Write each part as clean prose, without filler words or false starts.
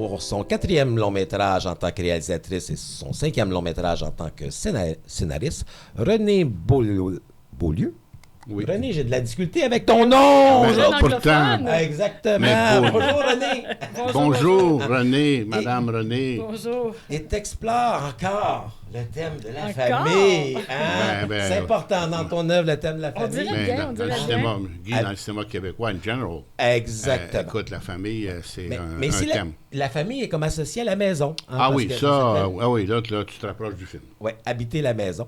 pour son 4e long-métrage en tant que réalisatrice et son 5e long-métrage en tant que scénariste, Renée Beaulieu. Oui. René, j'ai de la difficulté avec ton nom! Ben, pourtant. Exactement. Bonjour, René. Bonjour, René, Madame René. Bonjour. Et t'explores encore le thème de la famille. Hein? C'est important dans ton œuvre, le thème de la famille. On dirait bien, on dirait bien. Dans le cinéma québécois, en général. Exactement. Écoute, la famille, c'est un ici, thème. La famille est comme associée à la maison. Hein, ah oui, ça, oui, là, tu te rapproches du film. Oui, Habiter la maison.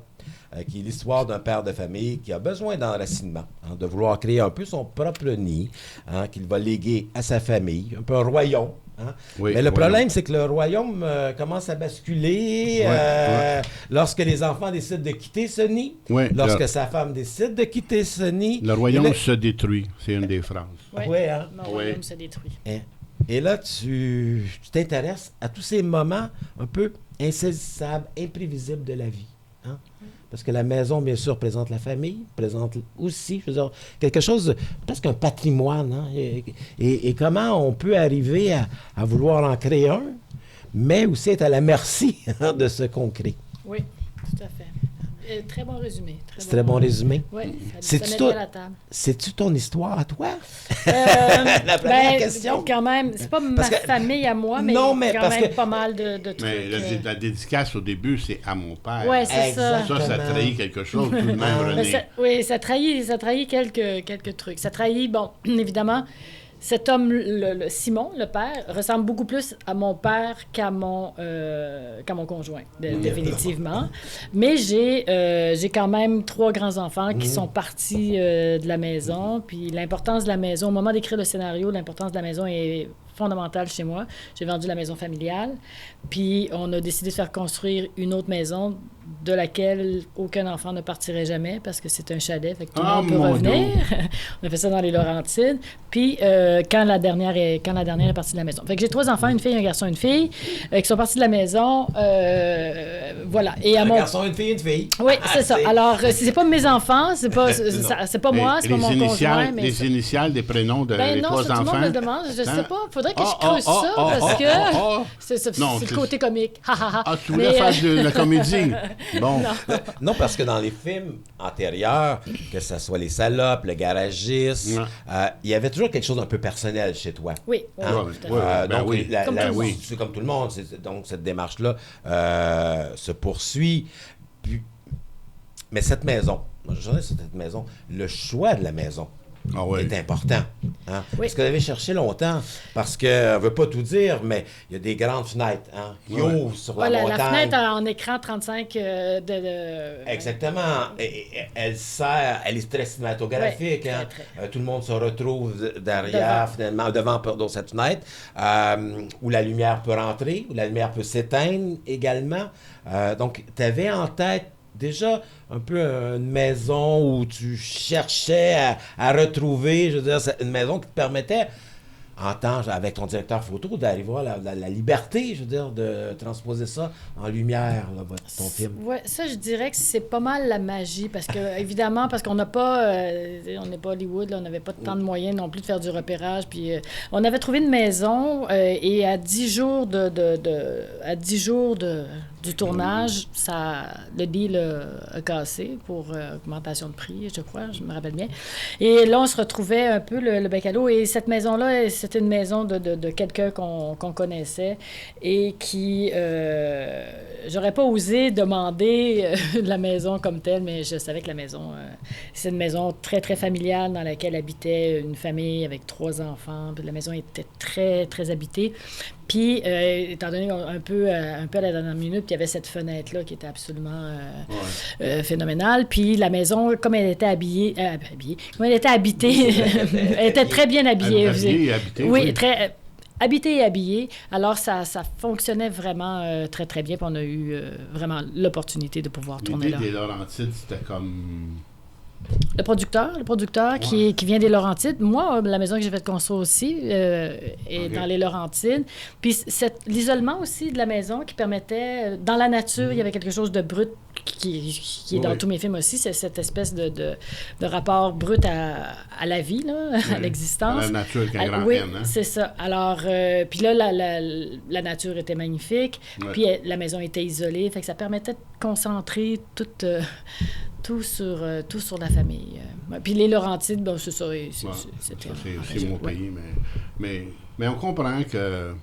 Qui est l'histoire d'un père de famille qui a besoin d'enracinement, de vouloir créer un peu son propre nid, qu'il va léguer à sa famille, un peu un royaume. Oui, mais le problème, c'est que le royaume commence à basculer lorsque les enfants décident de quitter ce nid, lorsque sa femme décide de quitter ce nid. Le royaume se détruit, c'est une des phrases. Oui, le royaume se détruit. Et là, tu t'intéresses à tous ces moments un peu insaisissables, imprévisibles de la vie. Parce que la maison, bien sûr, présente la famille, présente aussi, je veux dire, quelque chose, presque un patrimoine. Et comment on peut arriver à vouloir en créer un, mais aussi être à la merci de ce qu'on crée. Oui, tout à fait. Très bon résumé. Très bon résumé. Oui, ça met bien la table. C'est-tu ton histoire à toi? La première question. Quand même, c'est pas ma famille à moi, mais, quand même pas mal de trucs. Mais la dédicace au début, c'est à mon père. Oui, c'est ça. Ça trahit quelque chose tout de même, René. Oui, ça trahit quelques trucs. Ça trahit, bon, évidemment... Cet homme, Simon, le père, ressemble beaucoup plus à mon père qu'à mon conjoint, définitivement. Mais j'ai quand même 3 grands-enfants qui sont partis de la maison. Puis l'importance de la maison, au moment d'écrire le scénario, l'importance de la maison est fondamentale chez moi. J'ai vendu la maison familiale. Puis on a décidé de faire construire une autre maison de laquelle aucun enfant ne partirait jamais parce que c'est un chalet, fait que tout le monde peut revenir. On a fait ça dans les Laurentides. Puis quand la dernière est partie de la maison. Fait que j'ai 3 enfants, une fille, un garçon, une fille, qui sont partis de la maison. Voilà. Et un garçon, une fille. Oui, c'est ça. Alors, c'est pas mes enfants, c'est pas moi, c'est pas mon conjoint. Mais les initiales des prénoms des 3 enfants. Tout le monde me le demande. Je sais pas. Faudrait que je creuse ça parce que c'est le côté comique. Tu voulais faire de la comédie. Bon. Non, parce que dans les films antérieurs, que ce soit Les Salopes, Le Garagiste, il y avait toujours quelque chose d'un peu personnel chez toi. Oui. C'est comme tout le monde. Donc, cette démarche-là se poursuit. Mais cette maison, le choix de la maison est important. Parce que vous avez cherché longtemps, parce qu'on ne veut pas tout dire, mais il y a des grandes fenêtres qui ouvrent sur la montagne. La fenêtre en écran 35 Exactement. Elle est très cinématographique. Très. Tout le monde se retrouve devant cette fenêtre, où la lumière peut rentrer, où la lumière peut s'éteindre également. Donc, tu avais en tête déjà un peu une maison où tu cherchais à retrouver, je veux dire, une maison qui te permettait, en temps, avec ton directeur photo, d'arriver à la liberté, je veux dire, de transposer ça en lumière, là, ton film. Oui, ça, je dirais que c'est pas mal la magie, parce que, évidemment, parce qu'on n'a pas, on n'est pas Hollywood, là, on n'avait pas tant de moyens non plus de faire du repérage, puis on avait trouvé une maison, et à 10 jours du tournage, le deal a cassé pour augmentation de prix, je crois, je me rappelle bien. Et là, on se retrouvait un peu le bec à l'eau, et cette maison-là, c'était une maison de quelqu'un qu'on connaissait et qui... j'aurais pas osé demander la maison comme telle, mais je savais que la maison... c'est une maison très, très familiale dans laquelle habitait une famille avec 3 enfants. La maison était très, très habitée. Puis, étant donné un peu à la dernière minute, il y avait cette fenêtre-là qui était absolument phénoménale. Puis, la maison, comme elle était habitée, elle était très bien habillée. Habitée, oui, très... habité et habillé. Alors, ça fonctionnait vraiment très, très bien. Puis on a eu vraiment l'opportunité de pouvoir tourner là. L'idée des Laurentides, c'était comme Le producteur qui vient des Laurentides. Moi, la maison que j'ai fait construire aussi est dans les Laurentides. Puis l'isolement aussi de la maison qui permettait, dans la nature, il y avait quelque chose de brut qui est dans tous mes films aussi, c'est cette espèce de rapport brut à la vie, là, à l'existence. À la nature avec un grand oui, N, hein? C'est ça. Alors, puis là, la nature était magnifique, puis la maison était isolée, fait que ça permettait de concentrer tout sur la famille. Puis les Laurentides, bon, c'est ça. C'est mon pays, mais on comprend que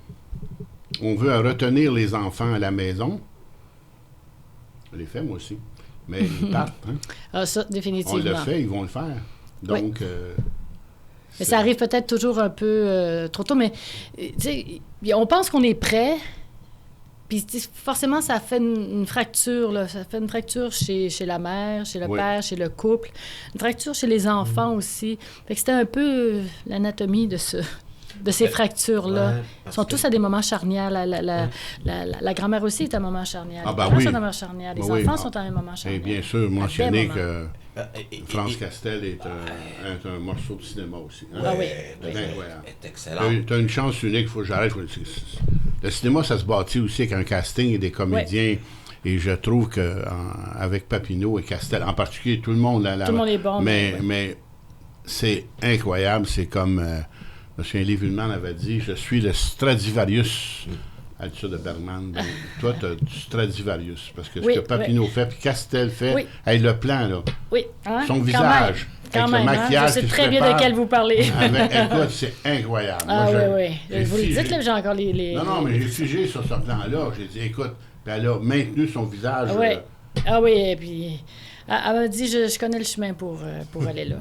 on veut retenir les enfants à la maison. Je l'ai fait, moi aussi. Mais ils partent. Hein? Ah, ça, définitivement. On le fait, ils vont le faire. Donc... mais ça arrive peut-être toujours un peu trop tôt, mais on pense qu'on est prêt, puis forcément, ça fait une fracture, là. Ça fait une fracture chez la mère, chez le père, chez le couple, une fracture chez les enfants aussi. Fait que c'était un peu l'anatomie de ces fractures-là. Ils sont tous à des moments charnières. La grand-mère aussi est à un moment charnière. Les parents sont à un moment charnière. Les enfants sont à un moment charnière. Et bien sûr, mentionner que France Castel est un morceau de cinéma aussi. Hein? Ah oui. C'est excellent. Tu as une chance unique, il faut que j'arrête. Le cinéma, ça se bâtit aussi avec un casting et des comédiens. Et je trouve qu'avec Papineau et Castel, en particulier, tout le monde... Tout le monde est bon. Mais c'est incroyable. C'est comme... M. Lévy-Villman avait dit, je suis le Stradivarius à l'autre de Bergman. Donc, toi, tu as du Stradivarius. Parce que ce que Papineau fait, puis Castel fait, le plan, là. Oui. Hein? Son visage, quand avec même, le maquillage. Je sais très bien de quel vous parlez. Écoute, c'est incroyable. Ah oui. Vous le dites, là, j'ai encore les... Non, mais j'ai figé sur ce plan-là. J'ai dit, écoute, puis elle a maintenu son visage. Ah oui, et puis... Elle m'a dit, je connais le chemin pour aller là.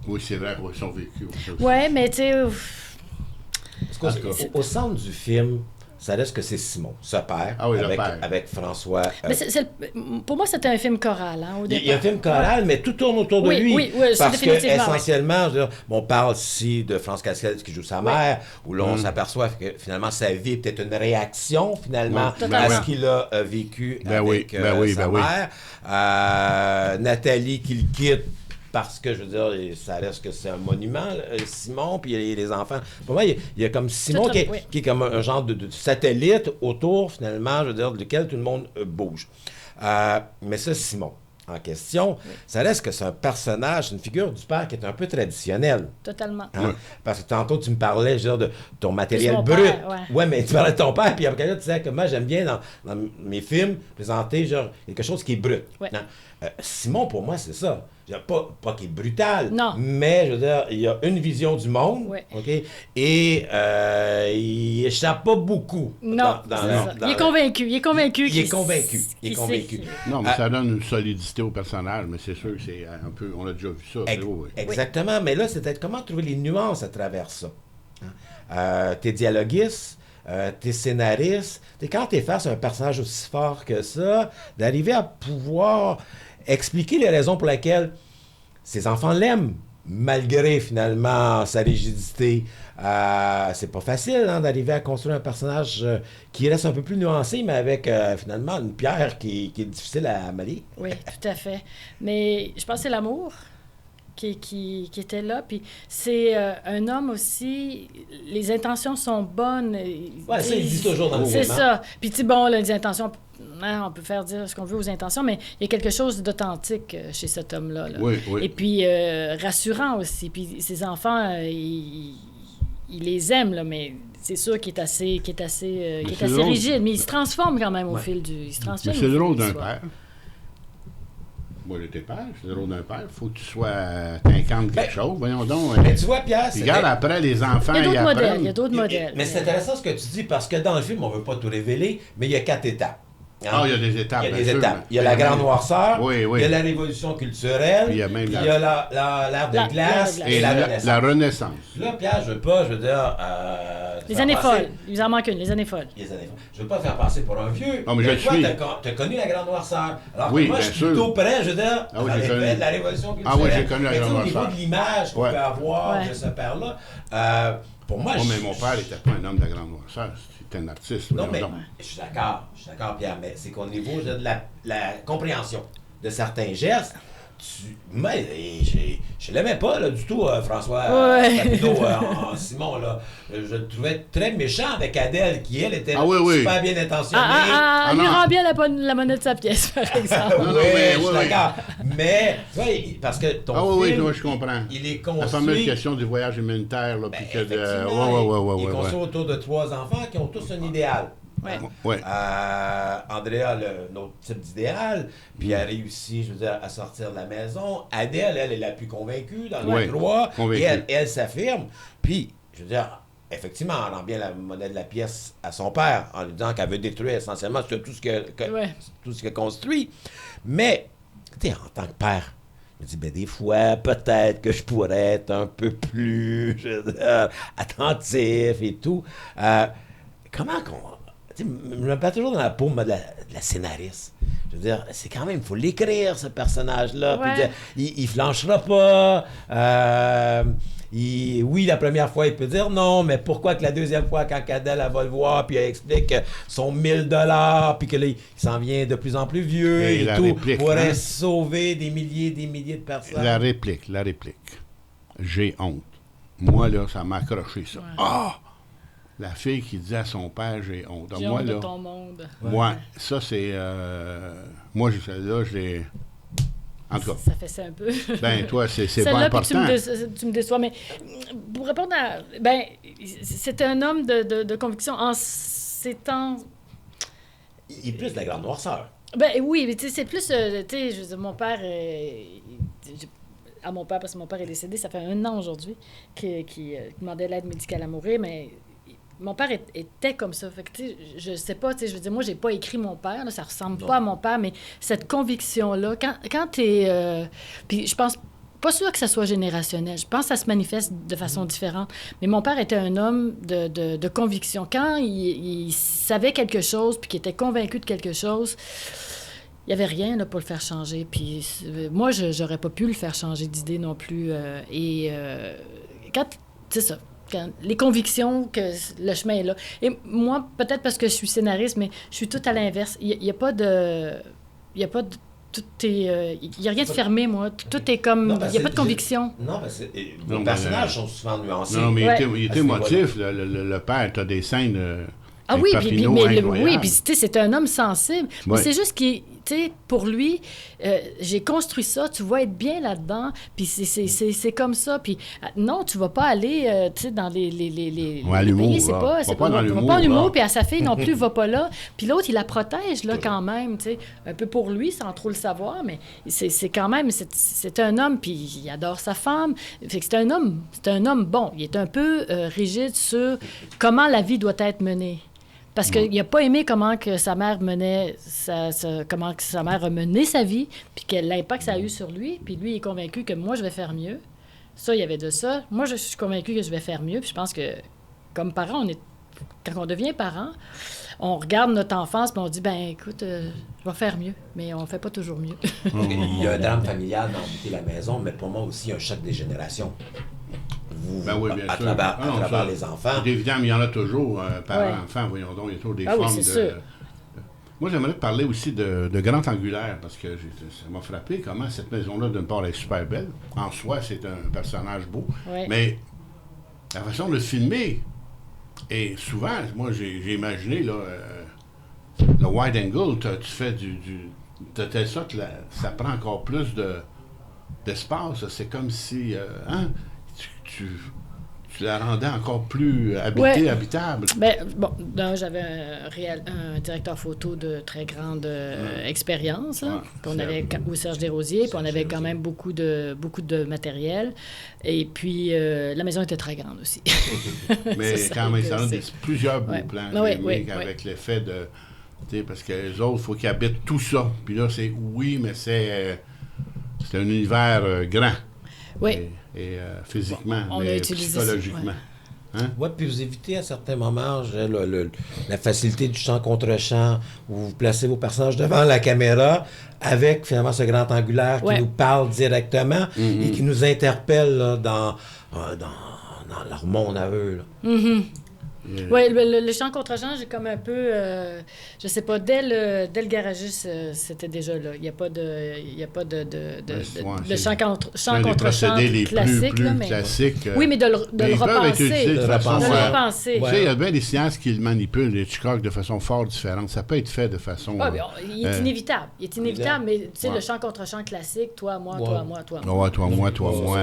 Oui, c'est vrai, ils sont vécus. Oui, mais tu sais... Au centre du film, ça reste que c'est Simon, ce père, avec François. Mais pour moi, c'était un film choral, hein, au départ. Il y a un film choral, mais tout tourne autour de lui. Oui, parce que, essentiellement, je veux dire, on parle ici de France Castel qui joue sa mère, où là, on s'aperçoit que finalement, sa vie est peut-être une réaction, finalement, à ce qu'il a vécu avec sa mère. Nathalie qui le quitte, parce que, je veux dire, ça reste que c'est un monument, Simon, puis les enfants. Pour moi, il y a comme Simon qui est comme un genre de satellite autour, finalement, je veux dire, duquel tout le monde bouge. Mais ça, Simon, en question, ça reste que c'est un personnage, une figure du père qui est un peu traditionnelle. Totalement. Hein? Parce que tantôt, tu me parlais, je veux dire, de ton matériel brut. Oui, mais tu parlais de ton père, puis après là, tu disais que moi, j'aime bien, dans mes films, présenter, genre, quelque chose qui est brut. Hein? Simon, pour moi, c'est ça. Pas qu'il est brutal, mais je veux dire, il a une vision du monde, OK? Et il échappe pas beaucoup. Non, il est convaincu. Il est convaincu. Non, mais ça donne une solidité au personnage, mais c'est sûr que c'est un peu... On a déjà vu ça. Exactement, mais là, c'est comment trouver les nuances à travers ça. T'es dialoguiste, t'es scénariste, quand t'es face à un personnage aussi fort que ça, d'arriver à pouvoir expliquer les raisons pour lesquelles ses enfants l'aiment, malgré finalement sa rigidité. C'est pas facile d'arriver à construire un personnage qui reste un peu plus nuancé, mais avec finalement une pierre qui est difficile à manier. Oui, tout à fait. Mais je pense que c'est l'amour qui était là. Puis c'est un homme aussi, les intentions sont bonnes. Ça, il dit toujours dans le film. C'est ça. Puis tu sais, bon, là, les intentions, on peut faire dire ce qu'on veut aux intentions, mais il y a quelque chose d'authentique chez cet homme-là. Là. Oui. Et puis rassurant aussi. Puis ses enfants, il les aime, là, mais c'est sûr qu'il est assez rigide. Mais il se transforme quand même au fil du... Il se transforme. Mais c'est le rôle d'un père. Moi, j'étais père, c'est le rôle d'un père. Il faut que tu sois t'incarnes quelque chose. Voyons donc. Mais tu vois, Pierre, regarde après les enfants. Il y a d'autres modèles. Mais c'est intéressant ce que tu dis, parce que dans le film, on ne veut pas tout révéler, mais il y a 4 étapes. Il y a des étapes. Il y a la grande noirceur, il y a la révolution culturelle, il y a même l'ère de glace et la Renaissance. Là, Pierre, je veux dire... les années folles. Il vous en manque une, les années folles. Je veux pas te faire passer pour un vieux. Non, mais toi, tu as connu la grande noirceur. Alors que moi, je suis plutôt prêt, je veux dire, de la révolution culturelle. Ah oui, j'ai connu la grande noirceur. Au niveau de l'image qu'on peut avoir de ce père-là, pour moi... mais mon père n'était pas un homme de la grande noirceur. C'était un artiste. Non, mais je suis d'accord, Pierre, mais c'est qu'au niveau de la compréhension de certains gestes, Moi, je l'aimais pas là, du tout, François Papineau, Simon. Là. Je le trouvais très méchant avec Adèle, qui, elle, était super bien intentionnée. Il rend bien la monnaie de sa pièce, par exemple. Je suis d'accord. Mais, parce que ton film... Oui, je comprends. Il est construit... La fameuse question du voyage humanitaire. Là, puis il est construit ouais. autour de 3 enfants qui ont tous un idéal. Ouais. Andrea a notre type d'idéal, puis elle réussit, je veux dire, à sortir de la maison. Adèle, elle est la plus convaincue dans les 3, et elle s'affirme. Puis, je veux dire, effectivement, elle rend bien la monnaie de la pièce à son père, en lui disant qu'elle veut détruire essentiellement tout ce qu'il a construit. Mais, tu sais, en tant que père, je me dis, des fois, peut-être que je pourrais être un peu plus, je veux dire, attentif et tout. Comment qu'on... Je me mets toujours dans la peau de la scénariste. Je veux dire, c'est quand même, il faut l'écrire, ce personnage-là. Ouais. Puis il flanchera pas. Oui, la première fois, il peut dire non, mais pourquoi que la deuxième fois, quand Adèle, elle va le voir, puis elle explique son 1000$, puis que là, il s'en vient de plus en plus vieux et tout, réplique, pourrait sauver des milliers de personnes. La réplique. J'ai honte. Moi, là, ça m'a accroché, ça. La fille qui dit à son père, j'ai honte. J'ai honte de ton monde. Moi, ça, c'est... moi, là, je l'ai... En tout cas. Ça fait ça un peu. Ben, toi, c'est pas important. Tu me déçois, mais pour répondre à... Ben, c'est un homme de conviction en ces temps... Il est plus de la grande noirceur. Ben oui, mais tu sais, c'est plus... tu sais, je veux dire, mon père... à mon père, parce que mon père est décédé, ça fait 1 an aujourd'hui, qui demandait l'aide médicale à mourir, mais... Mon père était comme ça. Fait que, tu sais, je sais pas, tu sais, je veux dire, moi, j'ai pas écrit mon père, là, ça ressemble pas à mon père, mais cette conviction-là, quand t'es... puis je pense pas sûr que ça soit générationnel. Je pense que ça se manifeste de façon différente. Mais mon père était un homme de conviction. Quand il savait quelque chose, puis qu'il était convaincu de quelque chose, il n'y avait rien là, pour le faire changer. Puis moi, j'aurais pas pu le faire changer d'idée non plus. Quand... C'est ça. Les convictions que le chemin est là. Et moi, peut-être parce que je suis scénariste, mais je suis tout à l'inverse. Il n'y a pas de... Tout est... il n'y a rien de fermé, moi. Tout est comme... Il n'y a pas de conviction. Non, parce que les personnages sont souvent nuancés. Non, mais il était émotif. Le père, tu as des scènes... oui, puis c'est un homme sensible. Mais c'est juste qu'il... Tu sais, pour lui, j'ai construit ça, tu vas être bien là-dedans, puis c'est comme ça. Puis non, tu vas pas aller, tu sais, dans les l'humour, c'est pas... Va pas dans l'humour. Va pas en humour, puis à sa fille non plus, va pas là. Puis l'autre, il la protège, là, quand même, tu sais. Un peu pour lui, sans trop le savoir, mais c'est quand même... C'est un homme, puis il adore sa femme. Fait que c'est un homme bon. Il est un peu rigide sur comment la vie doit être menée. Parce qu'il n'a pas aimé comment que sa mère menait comment que sa mère a mené sa vie, puis l'impact que ça a eu sur lui. Puis lui, il est convaincu que moi, je vais faire mieux. Ça, il y avait de ça. Moi, je suis convaincu que je vais faire mieux. Puis je pense que, comme parents, quand on devient parent, on regarde notre enfance, puis on dit, ben écoute, je vais faire mieux. Mais on ne fait pas toujours mieux. Il y a un drame familial dans Habiter la maison, mais pour moi aussi, il y a un choc des générations. À travers les enfants. Évidemment, il y en a toujours, parents-enfants, voyons donc, il y a toujours des formes de... Sûr. Moi, j'aimerais te parler aussi de Grand Angulaire, parce que ça m'a frappé comment cette maison-là, d'une part, est super belle. En soi, c'est un personnage beau. Oui. Mais la façon de le filmer, et souvent, moi, j'ai imaginé, là, le wide angle, tu fais de telle sorte que ça prend encore plus d'espace. C'est comme si... Tu la rendais encore plus habitable. Ben, bon, j'avais un directeur photo de très grande expérience, là, ou Serge Desrosiers, puis on avait quand même beaucoup de matériel. Et puis, la maison était très grande aussi. Mais quand même, ça donne plusieurs beaux plans. Avec l'effet de... Parce que les autres, il faut qu'ils habitent tout ça. Puis là, mais c'est un univers grand. Oui. Et physiquement, mais psychologiquement. Oui, puis vous évitez à certains moments la facilité du champ contre champ, où vous placez vos personnages devant la caméra avec finalement ce grand angulaire qui nous parle directement et qui nous interpelle là, dans leur monde à eux. Là. Oui, le chant contre chant, j'ai comme un peu, je sais pas, dès le garagiste, c'était déjà là. Il n'y a pas de chant contre chant classique. Plus classiques. Oui, mais de le repenser. De le repenser. Tu sais, il y a bien des sciences qui le manipulent, les Hitchcock, de façon fort différente. Ça peut être fait de façon... il est inévitable. Il est inévitable, mais tu sais, le chant contre chant classique, toi, moi, toi, moi, toi, moi. Ouais, toi, moi, toi, moi.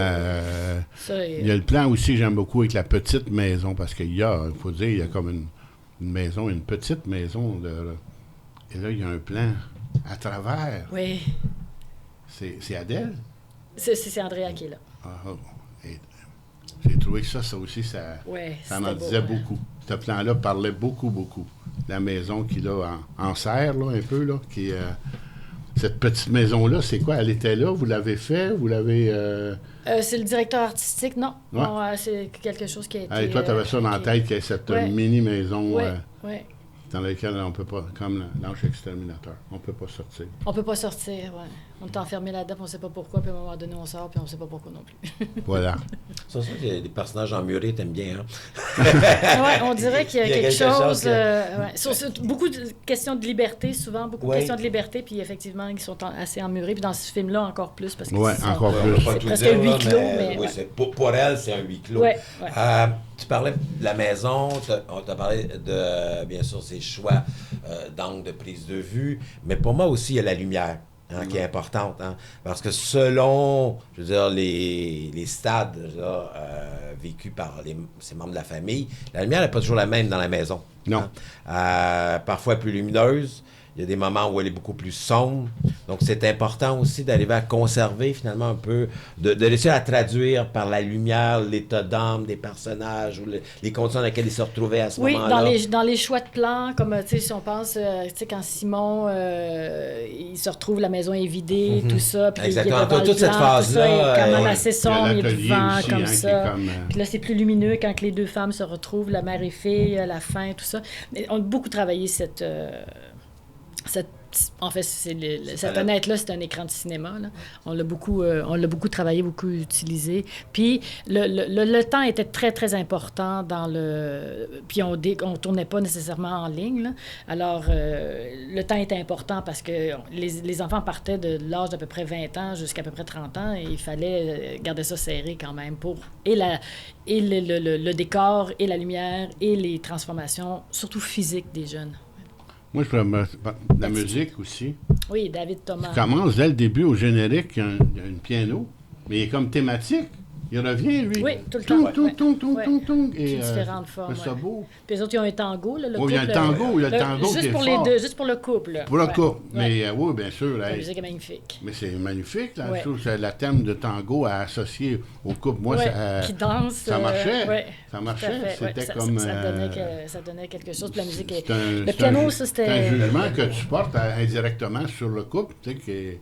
Il y a le plan aussi que j'aime beaucoup avec la petite maison, parce qu'il y a, il faut dire, il y a comme une maison, une petite maison. Et là, il y a un plan à travers. Oui. C'est Adèle? C'est Andrea qui est là. J'ai trouvé que ça aussi, ça en disait beaucoup. Ce plan-là parlait beaucoup. La maison qu'il a en serre, là, un peu, là, qui... cette petite maison-là, c'est quoi? Elle était là? Vous l'avez fait? Vous l'avez... c'est le directeur artistique, non. Ouais. Non, c'est quelque chose qui a été... Et toi, tu avais ça dans la tête, qu'il y a cette mini-maison dans laquelle on peut pas, comme l'ange exterminateur, on peut pas sortir. On peut pas sortir, oui. On est enfermé là-dedans, on ne sait pas pourquoi, puis à un moment donné, on sort, puis on ne sait pas pourquoi non plus. Voilà. C'est ça que les personnages emmurés, t'aimes bien, hein? Oui, on dirait qu'il y a quelque chose... beaucoup de questions de liberté, souvent, beaucoup de questions de liberté, puis effectivement, ils sont assez emmurés, puis dans ce film-là, encore plus, parce que encore plus. C'est presque un huis clos, mais... Oui, pour elle, c'est un huis clos. Tu parlais de la maison, on t'a parlé de, bien sûr, ses choix d'angle de prise de vue, mais pour moi aussi, il y a la lumière. Qui est importante, parce que selon, je veux dire, les stades vécus par ces membres de la famille, la lumière n'est pas toujours la même dans la maison. Non. Parfois plus lumineuse, il y a des moments où elle est beaucoup plus sombre. Donc, c'est important aussi d'arriver à conserver, finalement, un peu, de réussir à traduire par la lumière l'état d'âme des personnages ou les conditions dans lesquelles ils se retrouvaient à ce moment-là. Oui, dans les choix de plans, comme, tu sais, si on pense, tu sais, quand Simon, il se retrouve, la maison est vidée, tout ça, puis exactement. Il est Toute cette phase-là. Il est quand même assez sombre, il y a du vent, aussi, comme ça. Puis là, c'est plus lumineux quand les deux femmes se retrouvent, la mère et fille, la fin, tout ça. Mais on a beaucoup travaillé cette en fait, cette fenêtre-là, c'est un écran de cinéma. Là. On l'a beaucoup travaillé, beaucoup utilisé. Puis le temps était très, très important dans le... Puis on tournait pas nécessairement en ligne. Là. Alors, le temps était important parce que les enfants partaient de l'âge d'à peu près 20 ans jusqu'à peu près 30 ans et il fallait garder ça serré quand même pour... le décor, et la lumière, et les transformations, surtout physiques des jeunes. Moi, je pourrais la musique aussi. Oui, David Thomas. Tu commences dès le début au générique, il y a un piano, mais il est comme thématique. Il revient, lui. Oui, tout le temps. Et différentes formes. C'est beau. Puis les autres, ils ont un tango. Là, il y a le tango, juste pour les deux, juste pour le couple. Là. Pour le couple. Mais oui, bien sûr. La musique est magnifique. Mais c'est magnifique. Là. C'est le thème de tango à associer au couple. Moi, qui danse. Ça marchait. Ça marchait. C'était comme... Ça donnait quelque chose. Puis la musique est... Le piano, ça, c'était... C'est un jugement que tu portes indirectement sur le couple, tu sais,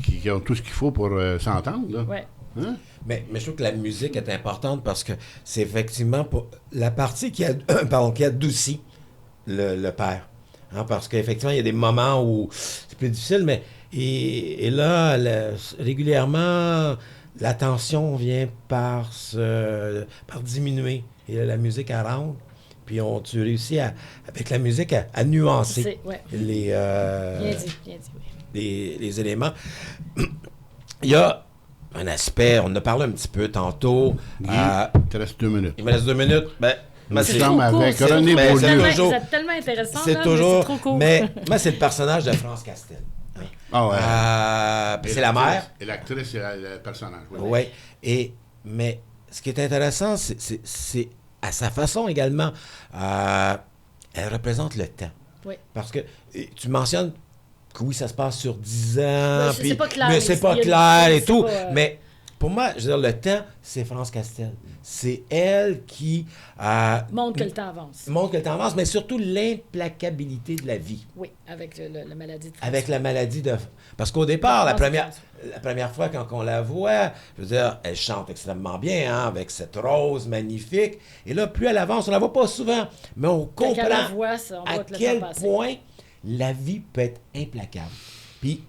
qui ont tout ce qu'il faut pour s'entendre. Oui. Hein? Mais je trouve que la musique est importante parce que c'est effectivement la partie qui adoucit le père. Parce qu'effectivement, il y a des moments où c'est plus difficile, mais et là, régulièrement, la tension vient par diminuer. Et là, la musique, elle rentre. Puis tu réussis avec la musique à nuancer les éléments. Il y a un aspect, on en a parlé un petit peu tantôt. Guy, il te reste 2 minutes. Il me reste 2 minutes. C'est trop court. Avec René Beaulieu. C'est tellement intéressant. C'est trop court. Mais moi, c'est le personnage de France Castel. Ah ouais. C'est la mère. Et l'actrice, c'est le personnage. Oui. Mais ce qui est intéressant, c'est à sa façon également, elle représente le temps. Oui. Parce que tu mentionnes que oui, ça se passe sur 10 ans, oui, c'est pas clair, mais c'est pas clair et tout. Mais pour moi, je veux dire, le temps, c'est France Castel. C'est elle qui... montre que le temps avance. Montre que le temps avance, mais surtout l'implacabilité de la vie. Oui, avec la maladie de François. Avec la maladie de... Parce qu'au départ, la première fois quand on la voit, je veux dire, elle chante extrêmement bien, avec cette rose magnifique. Et là, plus elle avance, on la voit pas souvent, mais on comprend à quel point la vie peut être implacable. Puis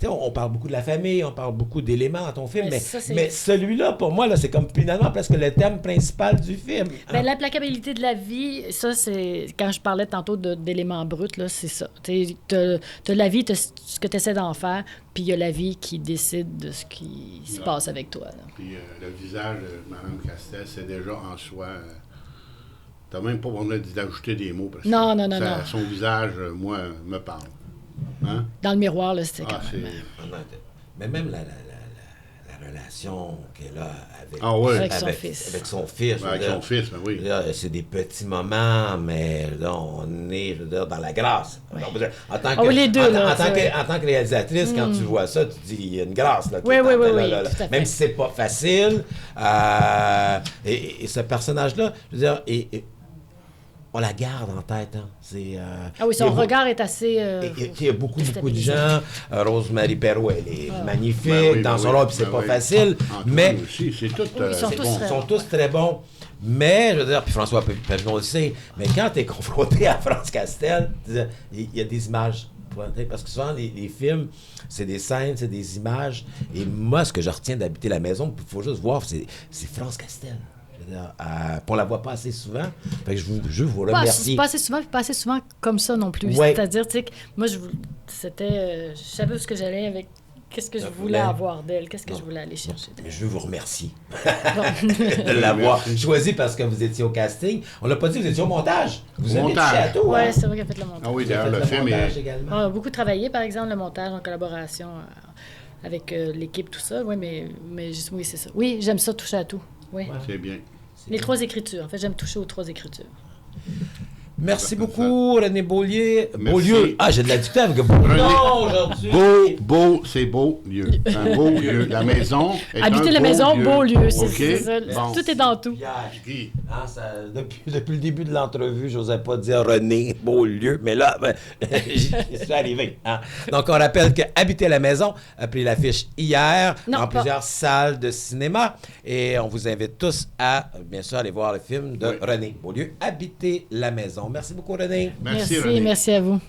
on parle beaucoup de la famille, on parle beaucoup d'éléments dans ton film, Mais mais celui-là, pour moi, là, c'est comme finalement presque le thème principal du film. Ben, l'implacabilité de la vie, ça, c'est... Quand je parlais tantôt d'éléments bruts, là, c'est ça. T'as la vie, t'as ce que tu essaies d'en faire, puis il y a la vie qui décide de ce qui se passe avec toi. Là. Puis le visage de Mme Castel, c'est déjà en soi... T'as même pas besoin d'ajouter des mots. Parce que non. Son visage, moi, me parle. Hein? Dans le miroir, là, c'était quand même... Mais même la relation qu'elle a avec son fils. Avec son fils. Avec son fils, ben oui. C'est des petits moments, mais là, on est dans la grâce. Oui. En tant que, les deux, en tant que réalisatrice, quand tu vois ça, tu te dis il y a une grâce. Là, oui, là. Tout à fait. Même si c'est pas facile. Et ce personnage-là, je veux dire, on la garde en tête. Hein. Son regard est assez... Il y a beaucoup de gens. Rosemary Perrault, elle est magnifique dans son rôle, puis c'est pas facile. Mais aussi, c'est tout, ils sont tous très bons. Mais, je veux dire, puis François Pagenon le sait, mais quand tu es confronté à France Castel, il y a des images. Parce que souvent, les films, c'est des scènes, c'est des images. Et moi, ce que je retiens d'habiter la maison, il faut juste voir, c'est France Castel. On la voit pas assez souvent. Fait que je vous remercie. Pas assez souvent, puis pas assez souvent comme ça non plus. Ouais. C'est-à-dire, tu sais, que moi, je savais où ce que j'allais avec... Qu'est-ce que je voulais avoir d'elle? Qu'est-ce que je voulais aller chercher d'elle? Mais je vous remercie de l'avoir choisi parce que vous étiez au casting. On l'a pas dit, vous étiez au montage. Vous avez touché à tout. Oui, c'est vrai qu'elle a fait le montage. Ah oui, d'ailleurs, le film est... On a beaucoup travaillé, par exemple, le montage en collaboration avec l'équipe, tout ça. Oui, mais oui, c'est ça. Oui, j'aime ça, toucher à tout. Oui. C'est bien. Les 3 écritures. En fait, j'aime toucher aux 3 écritures. Merci beaucoup, René Beaulieu. Merci. Beaulieu. Ah, j'ai de la dictée avec Beaulieu aujourd'hui. C'est beau lieu. Un beau lieu. La maison est Habiter la maison, beau lieu. C'est ça. Bon. Tout est dans tout. Guy. Depuis le début de l'entrevue, je n'osais pas dire René Beaulieu, mais là, j'y suis arrivé. Hein. Donc, on rappelle que Habiter la maison a pris l'affiche hier dans plusieurs salles de cinéma. Et on vous invite tous à, bien sûr, aller voir le film de René Beaulieu, Habiter la maison. Merci beaucoup, René. Merci, René. Merci à vous.